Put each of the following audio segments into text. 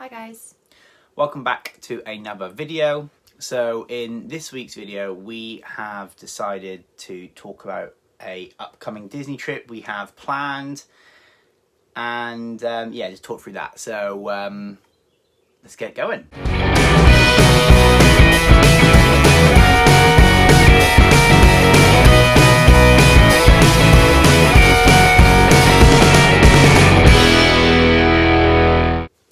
Hi guys. Welcome back to another video. So in this week's video we have decided to talk about a upcoming Disney trip we have planned and just talk through that. So let's get going.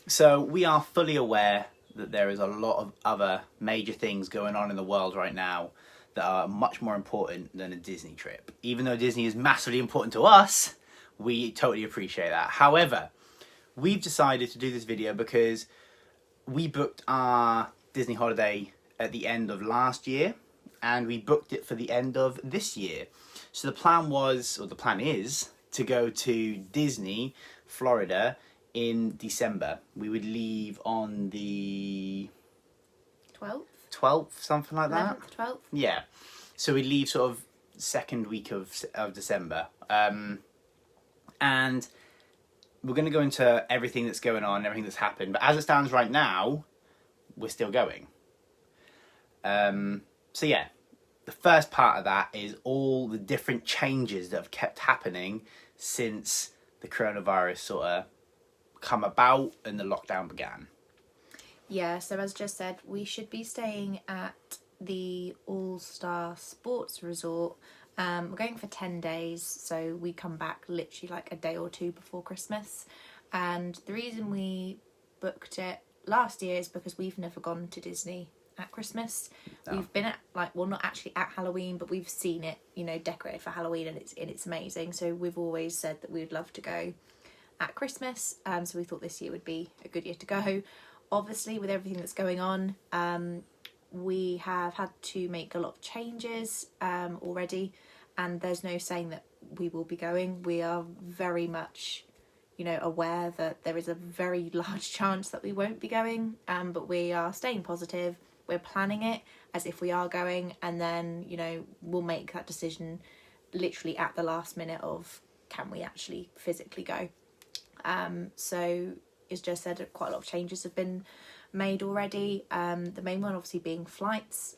So we are fully aware that there is a lot of other major things going on in the world right now that are much more important than a Disney trip. Even though Disney is massively important to us, we totally appreciate that. However, we've decided to do this video because we booked our Disney holiday at the end of last year and we booked it for the end of this year. So the plan is to go to Disney, Florida, in December. We would leave on the 12th, something like that. 12th. Yeah. So we leave sort of second week of December. And we're going to go into everything that's going on, everything that's happened. But as it stands right now, we're still going. So yeah, the first part of that is all the different changes that have kept happening since the coronavirus sort of come about and the lockdown began. Yeah, so as just said, we should be staying at the All-Star Sports Resort. We're going for 10 days, so we come back literally like a day or two before Christmas. And the reason we booked it last year is because we've never gone to Disney at Christmas. No. We've been at not actually at Halloween, but we've seen it, decorated for Halloween, and it's amazing. So we've always said that we'd love to go at Christmas, so we thought this year would be a good year to go. Obviously, with everything that's going on, we have had to make a lot of changes already, and there's no saying that we will be going. We are very much, aware that there is a very large chance that we won't be going, but we are staying positive. We're planning it as if we are going, and then, we'll make that decision literally at the last minute of can we actually physically go. So as just said, quite a lot of changes have been made already. The main one obviously being flights.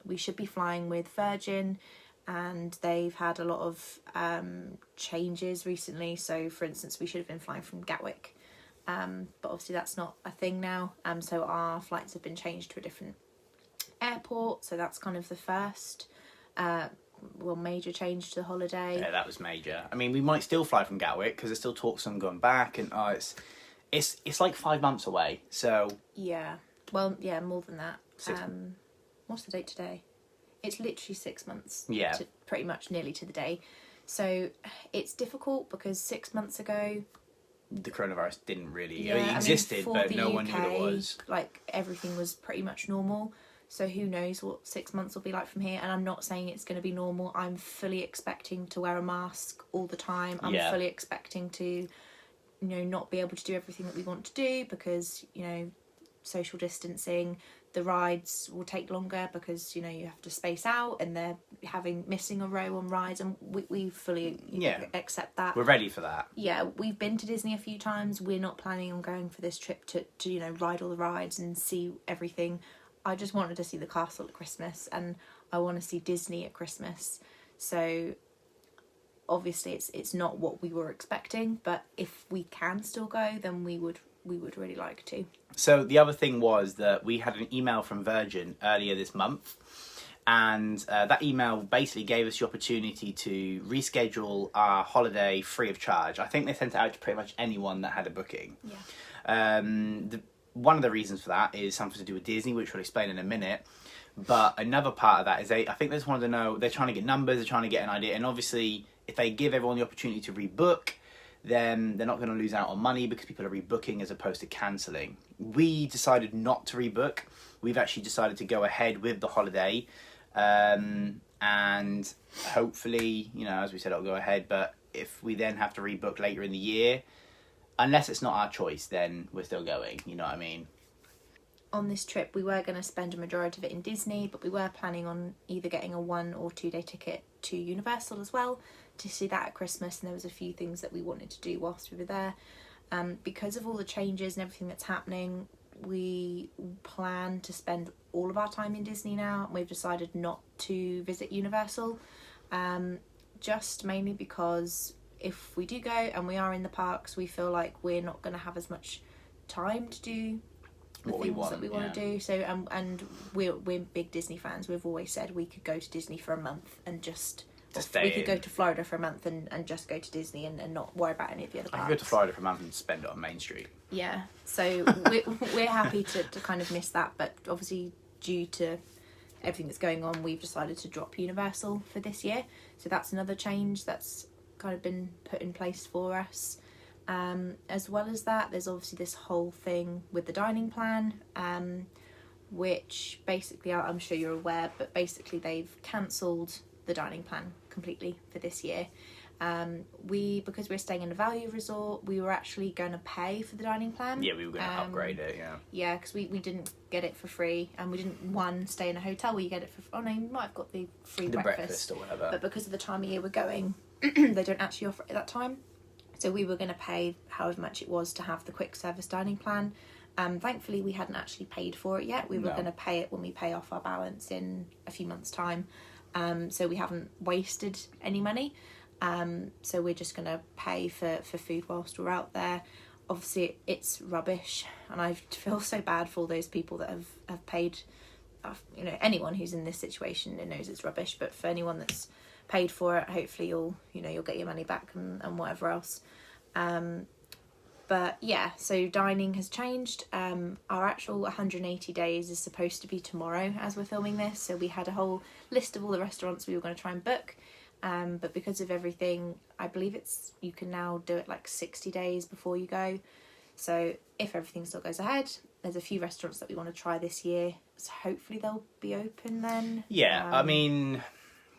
We should be flying with Virgin, and they've had a lot of changes recently. So for instance, we should have been flying from Gatwick, but obviously that's not a thing now. So our flights have been changed to a different airport. So that's kind of the first major change to the holiday. Yeah, that was major. I mean, we might still fly from Gatwick because there's still talks on going back, and it's like 5 months away. So yeah, well, yeah, more than that. What's the date today? It's literally 6 months. Yeah, to pretty much nearly to the day. So it's difficult because 6 months ago the corovirus didn't really it existed, but no one knew what it was. Like everything was pretty much normal. So who knows what 6 months will be like from here. And I'm not saying it's going to be normal. I'm fully expecting to wear a mask all the time. I'm fully expecting to, not be able to do everything that we want to do because, social distancing. The rides will take longer because, you have to space out and they're missing a row on rides. And we fully accept that. We're ready for that. Yeah, we've been to Disney a few times. We're not planning on going for this trip to ride all the rides and see everything. I just wanted to see the castle at Christmas, and I want to see Disney at Christmas. So obviously it's not what we were expecting, but if we can still go, then we would really like to. So the other thing was that we had an email from Virgin earlier this month, and that email basically gave us the opportunity to reschedule our holiday free of charge. I think they sent it out to pretty much anyone that had a booking. Yeah. One of the reasons for that is something to do with Disney, which we'll explain in a minute. But another part of that is I think they just wanted to know, they're trying to get numbers, they're trying to get an idea. And obviously, if they give everyone the opportunity to rebook, then they're not going to lose out on money because people are rebooking as opposed to cancelling. We decided not to rebook. We've actually decided to go ahead with the holiday. And hopefully, as we said, it'll go ahead. But if we then have to rebook later in the year, unless it's not our choice, then we're still going, you know what I mean? On this trip, we were going to spend a majority of it in Disney, but we were planning on either getting a 1 or 2 day ticket to Universal as well to see that at Christmas, and there was a few things that we wanted to do whilst we were there. Because of all the changes and everything that's happening, we plan to spend all of our time in Disney now. We've decided not to visit Universal, just mainly because if we do go and we are in the parks, we feel like we're not going to have as much time to do the things that we want to do. So and we're big Disney fans. We've always said we could go to Disney for a month and we could go to Florida for a month and just go to Disney and not worry about any of the other parks. I could go to Florida for a month and spend it on Main Street. Yeah, so we're happy to kind of miss that, but obviously due to everything that's going on, we've decided to drop Universal for this year. So that's another change that's kind of been put in place for us. As well as that, there's obviously this whole thing with the dining plan, which basically, I'm sure you're aware, but basically they've cancelled the dining plan completely for this year. Because we're staying in a value resort, we were actually going to pay for the dining plan. Yeah, we were going to upgrade it, yeah. Yeah, because we didn't get it for free, and we didn't, stay in a hotel where you get it for... Oh, no, you might have got the free breakfast or whatever. But because of the time of year we're going, they don't actually offer it at that time. So we were going to pay however much it was to have the quick service dining plan. Thankfully, we hadn't actually paid for it yet. We were going to pay it when we pay off our balance in a few months' time. So we haven't wasted any money. So we're just going to pay for food whilst we're out there. Obviously, it's rubbish, and I feel so bad for all those people that have paid. Anyone who's in this situation knows it's rubbish, but for anyone that's paid for it, hopefully you'll get your money back and whatever else. But yeah, so dining has changed. Our actual 180 days is supposed to be tomorrow as we're filming this, so we had a whole list of all the restaurants we were going to try and book, but because of everything, I believe you can now do it like 60 days before you go. So if everything still goes ahead, there's a few restaurants that we want to try this year, so hopefully they'll be open then. Yeah, I mean,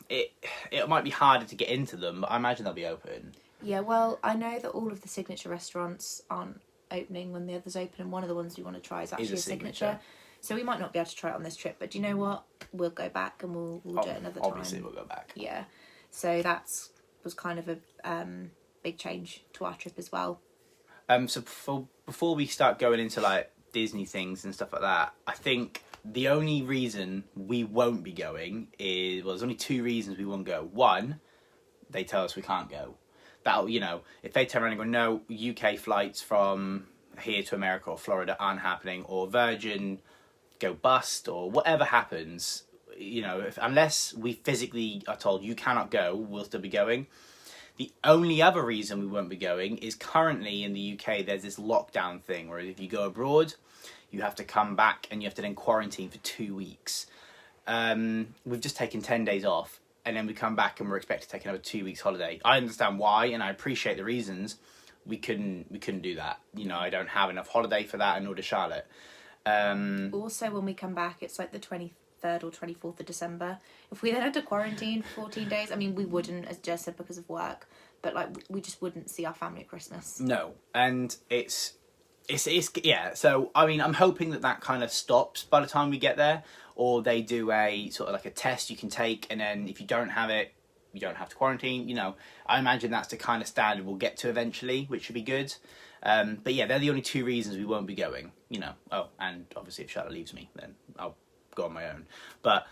it might be harder to get into them, but I imagine they'll be open. Yeah, well, I know that all of the signature restaurants aren't opening when the others open, and one of the ones we want to try is actually a signature. So we might not be able to try it on this trip, but do you know what? We'll go back and we'll do it another time. Obviously, we'll go back. Yeah, so was kind of a big change to our trip as well. So before we start going into like Disney things and stuff like that, I think the only reason we won't be going is, there's only two reasons we won't go. One, they tell us we can't go. That, if they turn around and go, no, UK flights from here to America or Florida aren't happening, or Virgin go bust, or whatever happens, unless we physically are told you cannot go, we'll still be going. The only other reason we won't be going is currently in the UK there's this lockdown thing where if you go abroad, you have to come back and you have to then quarantine for 2 weeks. We've just taken 10 days off, and then we come back and we're expected to take another 2 weeks holiday. I understand why, and I appreciate the reasons. We couldn't do that. I don't have enough holiday for that, and nor does Charlotte. Also, when we come back, it's like the 23rd or 24th of December. If we then had to quarantine for 14 days, I mean, we wouldn't, as Jess said, because of work, but like we just wouldn't see our family at Christmas. No, and it's yeah. So I mean, I'm hoping that kind of stops by the time we get there, or they do a sort of like a test you can take, and then if you don't have it, you don't have to quarantine. I imagine that's the kind of standard we'll get to eventually, which should be good. But yeah, they're the only two reasons we won't be going. Oh, and obviously if Charlotte leaves me, then I'll go on my own. But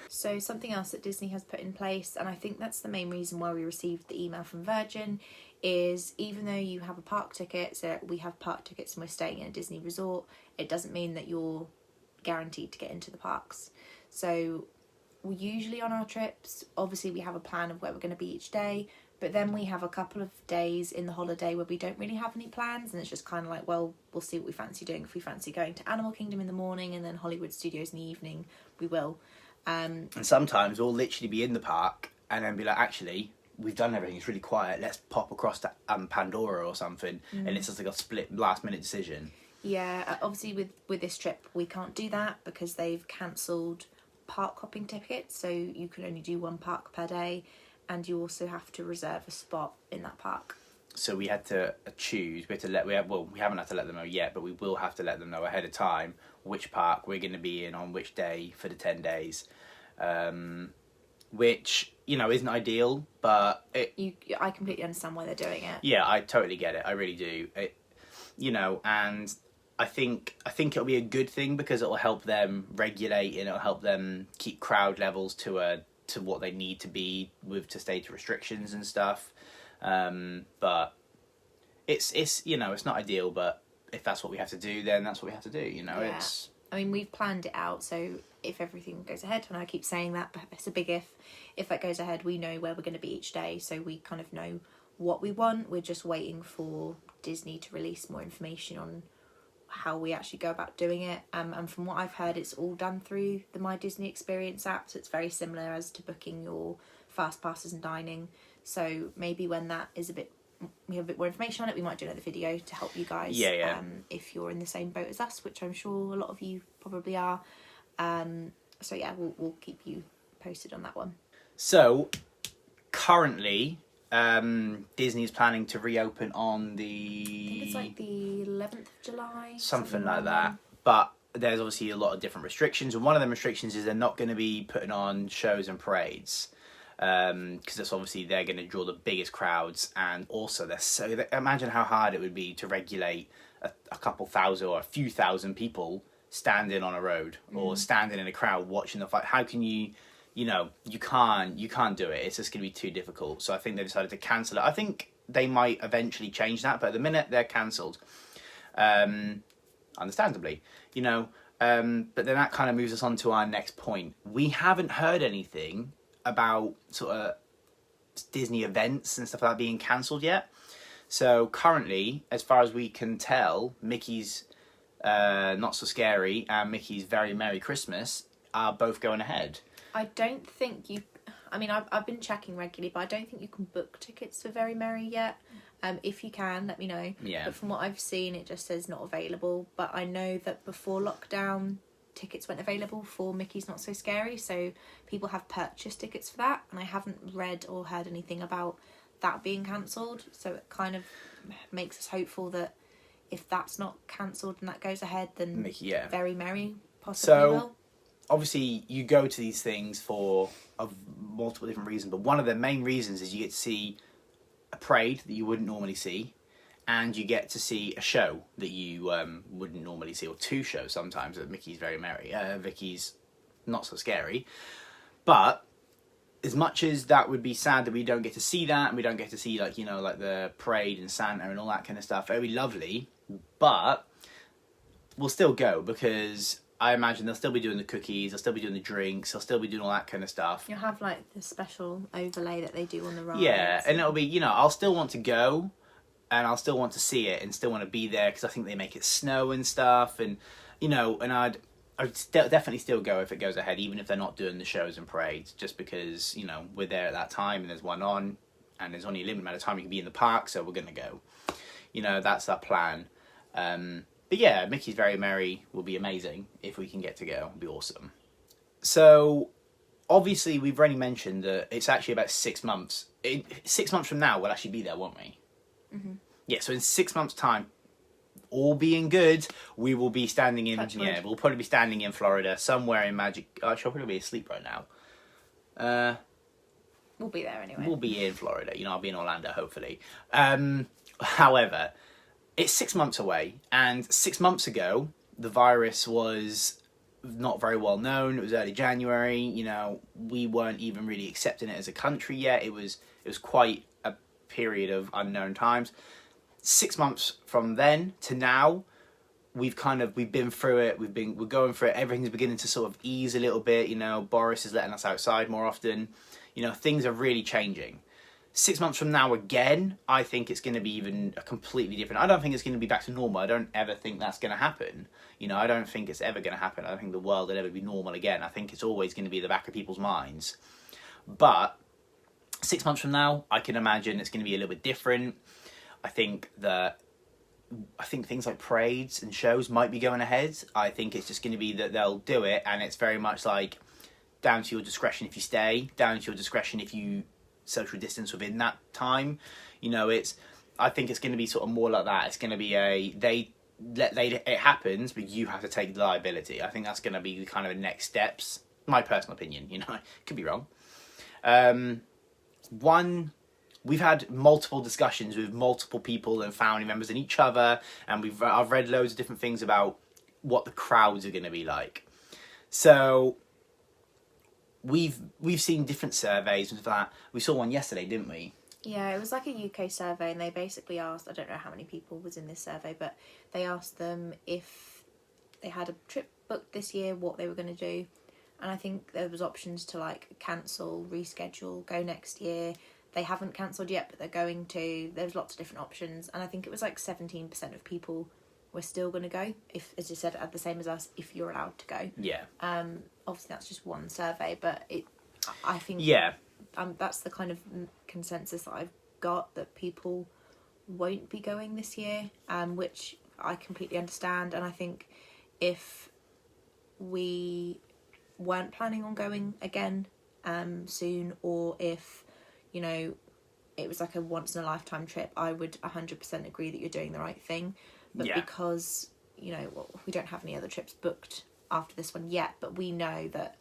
So something else that Disney has put in place, and I think that's the main reason why we received the email from Virgin, is even though you have a park ticket, so we have park tickets and we're staying in a Disney resort, it doesn't mean that you're guaranteed to get into the parks. So we usually on our trips, obviously we have a plan of where we're going to be each day, but then we have a couple of days in the holiday where we don't really have any plans, and it's just kind of like, well, we'll see what we fancy doing. If we fancy going to Animal Kingdom in the morning and then Hollywood Studios in the evening, we will. And sometimes we'll literally be in the park and then be like, actually, we've done everything, it's really quiet, let's pop across to Pandora or something, and it's just like a split last minute decision. Yeah, obviously with this trip we can't do that because they've cancelled park hopping tickets, so you can only do one park per day, and you also have to reserve a spot in that park. So we had to choose. We haven't had to let them know yet, but we will have to let them know ahead of time which park we're going to be in on which day for the 10 days. which, you know, isn't ideal, but I completely understand why they're doing it. yeah, I totally get it. I really do. You know, and I think it'll be a good thing because it'll help them regulate and it'll help them keep crowd levels to what they need to be to stay to restrictions and stuff. But it's you know, it's not ideal, but if that's what we have to do, then that's what we have to do. You know, Yeah. I mean, we've planned it out, so if everything goes ahead, and I keep saying that, but it's a big if that goes ahead, we know where we're going to be each day, so we kind of know what we want. We're just waiting for Disney to release more information on how we actually go about doing it. And from what I've heard, it's all done through the My Disney Experience app, so it's very similar as to booking your fast passes and dining. So maybe when that is we have a bit more information on it, we might do another video to help you guys. Yeah. If you're in the same boat as us, which I'm sure a lot of you probably are. So yeah, we'll keep you posted on that one. So currently, Disney is planning to reopen on I think it's like the 11th of July. something like that. But there's obviously a lot of different restrictions, and one of the restrictions is they're not going to be putting on shows and parades. Because that's obviously they're going to draw the biggest crowds, and also imagine how hard it would be to regulate a couple thousand or a few thousand people standing on a road or standing in a crowd watching the fight. How can you know, you can't do it. It's just going to be too difficult. So I think they decided to cancel it. I think they might eventually change that, but at the minute they're cancelled, understandably, you know. But then that kind of moves us on to our next point. We haven't heard anything about sort of Disney events and stuff like that being cancelled yet. So currently, as far as we can tell, Mickey's Not So Scary and Mickey's Very Merry Christmas are both going ahead. I don't think you... I mean, I've been checking regularly, but I don't think you can book tickets for Very Merry yet. If you can, let me know. Yeah. But from what I've seen, it just says not available. But I know that before lockdown, tickets weren't available for Mickey's Not So Scary, so people have purchased tickets for that, and I haven't read or heard anything about that being cancelled, so it kind of makes us hopeful that if that's not cancelled and that goes ahead, then Mickey, yeah. Very Merry possibly will. Obviously you go to these things for multiple different reasons, but one of the main reasons is you get to see a parade that you wouldn't normally see, and you get to see a show that you wouldn't normally see, or two shows sometimes at Mickey's Very Merry, Vicky's Not So Scary. But as much as that would be sad that we don't get to see that, and we don't get to see, like, you know, like the parade and Santa and all that kind of stuff, it would be lovely, but we'll still go, because I imagine they'll still be doing the cookies, they'll still be doing the drinks, they'll still be doing all that kind of stuff. You'll have, like, the special overlay that they do on the rides. Yeah, and it'll be, you know, I'll still want to go, and I'll still want to see it and still want to be there because I think they make it snow and stuff, and, you know, and I'd definitely still go if it goes ahead, even if they're not doing the shows and parades, just because, you know, we're there at that time and there's one on, and there's only a limited amount of time you can be in the park, so we're going to go. You know, that's our plan. But yeah, Mickey's Very Merry will be amazing if we can get to go. It'll be awesome. So, obviously, we've already mentioned that it's actually about 6 months. 6 months from now, we'll actually be there, won't we? Mm-hmm. Yeah, so in 6 months' time, all being good, we will be standing in... Yeah, we'll probably be standing in Florida, somewhere in Magic... Actually, I'll probably be asleep right now. We'll be there anyway. We'll be in Florida. You know, I'll be in Orlando, hopefully. However, it's 6 months away, and 6 months ago, the virus was not very well known. It was early January. You know, we weren't even really accepting it as a country yet. It was quite a period of unknown times. 6 months from then to now, we've been through it. We're going through it. Everything's beginning to sort of ease a little bit. You know, Boris is letting us outside more often. You know, things are really changing. 6 months from now, again, I think it's going to be even a completely different... I don't think it's going to be back to normal. I don't ever think that's going to happen. You know, I don't think it's ever going to happen. I don't think the world will ever be normal again. I think it's always going to be at the back of people's minds. But 6 months from now, I can imagine it's going to be a little bit different. I think things like parades and shows might be going ahead. I think it's just going to be that they'll do it, and it's very much like down to your discretion if you stay, down to your discretion if you social distance within that time. You know, I think it's going to be sort of more like that. It's going to be it happens, but you have to take the liability. I think that's going to be kind of the next steps. My personal opinion, you know, I could be wrong. One, we've had multiple discussions with multiple people and family members and each other, and I've read loads of different things about what the crowds are going to be like. So we've seen different surveys and that. We saw one yesterday, didn't we? Yeah, it was like a UK survey, and they basically asked, I don't know how many people was in this survey, but they asked them if they had a trip booked this year, what they were going to do. And I think there was options to like cancel, reschedule, go next year. They haven't cancelled yet, but they're going to. There's lots of different options, and I think it was like 17% of people were still going to go. If, as you said, the same as us, if you're allowed to go. Yeah. Obviously that's just one survey, but I think that's the kind of consensus that I've got, that people won't be going this year, which I completely understand. And I think if we weren't planning on going again soon, or if, you know, it was like a once in a lifetime trip, I would 100% agree that you're doing the right thing. But because, you know, we don't have any other trips booked after this one yet, but we know that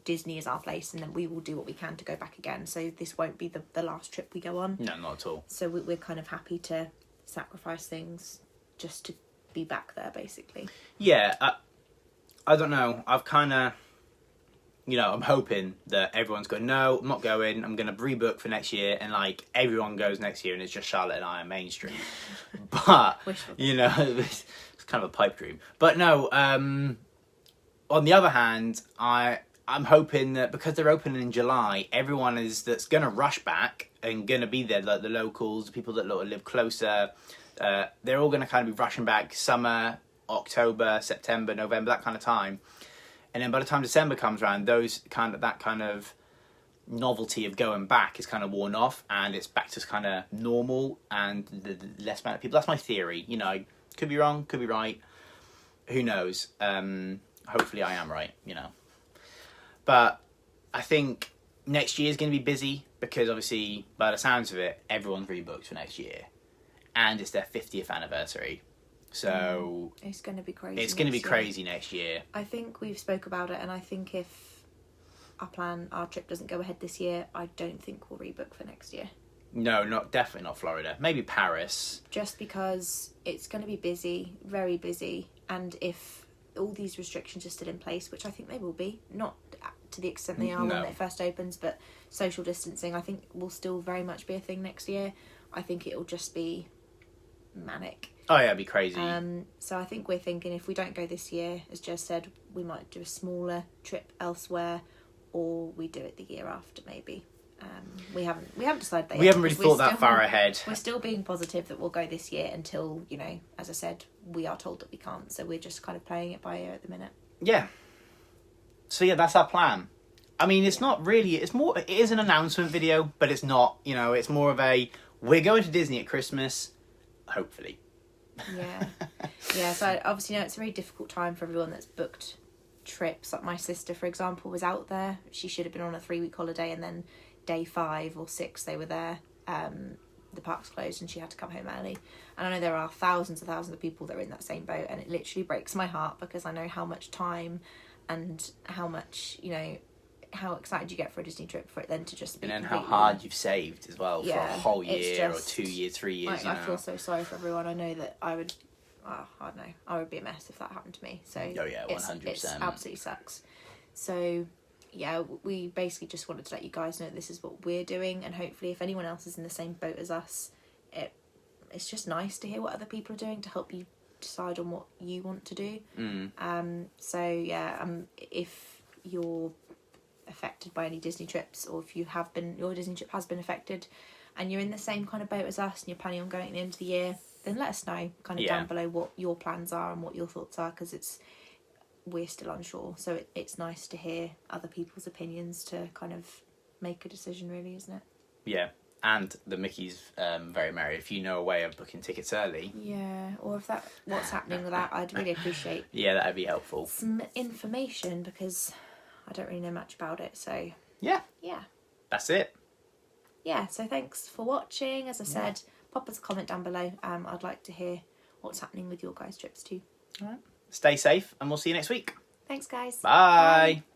Disney is our place, and then we will do what we can to go back again. So this won't be the last trip we go on. No, not at all. So we're kind of happy to sacrifice things just to be back there, basically. Yeah, I don't know. I've kind of, you know, I'm hoping that everyone's going, no, I'm not going. I'm going to rebook for next year, and like everyone goes next year, and it's just Charlotte and I on Main Street. But you know, it's kind of a pipe dream. But no. On the other hand, I'm hoping that because they're opening in July, everyone that's going to rush back and going to be there, like the locals, the people that live closer, they're all going to kind of be rushing back summer, October, September, November, that kind of time. And then by the time December comes around, that kind of novelty of going back is kind of worn off, and it's back to kind of normal, and the less amount of people. That's my theory. You know, could be wrong, could be right. Who knows? Hopefully I am right, you know. But I think next year is going to be busy, because obviously, by the sounds of it, everyone's rebooked for next year. And it's their 50th anniversary. So it's going to be crazy. It's going to be crazy next year. I think we've spoke about it, and I think if our trip doesn't go ahead this year, I don't think we'll rebook for next year. No, definitely not Florida. Maybe Paris. Just because it's going to be busy, very busy, and if all these restrictions are still in place, which I think they will be, not to the extent they are when it first opens, but social distancing I think will still very much be a thing next year. I think it'll just be manic. Oh yeah, it'd be crazy. So I think we're thinking, if we don't go this year, as Jess said, we might do a smaller trip elsewhere, or we do it the year after maybe. We haven't decided that yet. We haven't really thought that far ahead. We're still being positive that we'll go this year until, you know, as I said, we are told that we can't. So we're just kind of playing it by ear at the minute. Yeah. So yeah, that's our plan. I mean, it's not really, it is an announcement video, but it's not, you know, it's more of a, we're going to Disney at Christmas, hopefully. Yeah. Yeah, so obviously, you know, it's a very difficult time for everyone that's booked trips. Like my sister, for example, was out there. She should have been on a 3-week holiday, and then day 5 or 6 they were there. The park's closed and she had to come home early. And I know there are thousands of people that are in that same boat, and it literally breaks my heart, because I know how much time and how much, you know, how excited you get for a Disney trip, for it then to just be and then how hard you've saved as well, for a whole year or 2 years, 3 years. I feel so sorry for everyone. I know that I would, I don't know, I would be a mess if that happened to me. So oh yeah, 100%. It absolutely sucks. So yeah, we basically just wanted to let you guys know this is what we're doing, and hopefully if anyone else is in the same boat as us, it's just nice to hear what other people are doing to help you decide on what you want to do. So yeah, if you're affected by any Disney trips, or if your Disney trip has been affected and you're in the same kind of boat as us and you're planning on going at the end of the year, then let us know kind of down below what your plans are and what your thoughts are, because we're still unsure. So it's nice to hear other people's opinions to kind of make a decision, really, isn't it? Yeah. And the Mickey's Very Merry, if you know a way of booking tickets early. Yeah, or if what's happening with that, I'd really appreciate yeah, that'd be helpful. some information, because I don't really know much about it. So yeah, that's it. Yeah, so thanks for watching. As I said, pop us a comment down below. I'd like to hear what's happening with your guys' trips too. All right. Stay safe, and we'll see you next week. Thanks, guys. Bye.